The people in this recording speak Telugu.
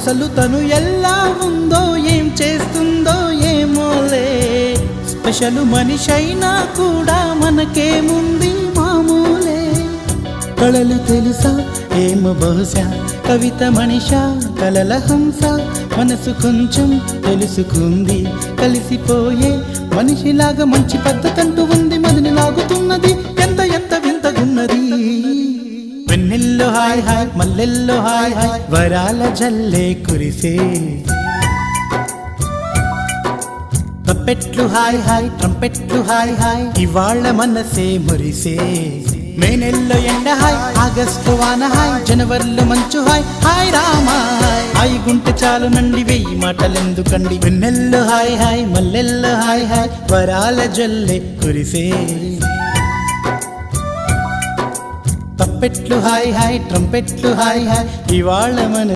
అసలు తను ఎలా ఉందో ఏం చేస్తుందో ఏమోలే స్పెషల్ మనిషైనా కూడా మనకేముంది మామూలే కళలు తెలుసా ఏమో బహుశా కవిత మనిషా కలల హంస మనసు కొంచెం తెలుసుకుంది కలిసిపోయే మనిషిలాగా మంచి పద్ధతంటూ ఉంది మదిని లాగుతున్నది ఎంత ఎంత వింతగున్నది వెన్నెల్లో హాయ్ హాయ్ మల్లెల్లో హాయ్ హాయ్ వరాల జల్లే కురిసే తప్పెట్లు హాయ్ హాయ్ ట్రంపెట్లు హాయ్ హాయ్ ఇవాళ్ళ మనసే మురిసే మే నెలలో ఎండ హాయ్ ఆగస్టు వాన హాయ్ జనవరిలో మంచు హాయ్ హాయ్ రామా హాయ్ గుంటె చాలు నండి వెయ్యి మాటలెందుకండి వెన్నెల్లో హాయ్ హాయ్ మల్లెల్లో హాయ్ హాయ్ వరాల జల్లే కురిసే తప్పెట్లు హాయ్ హాయ్ ట్రంపెట్లు హాయ్ హాయ్ ఇవాళ మన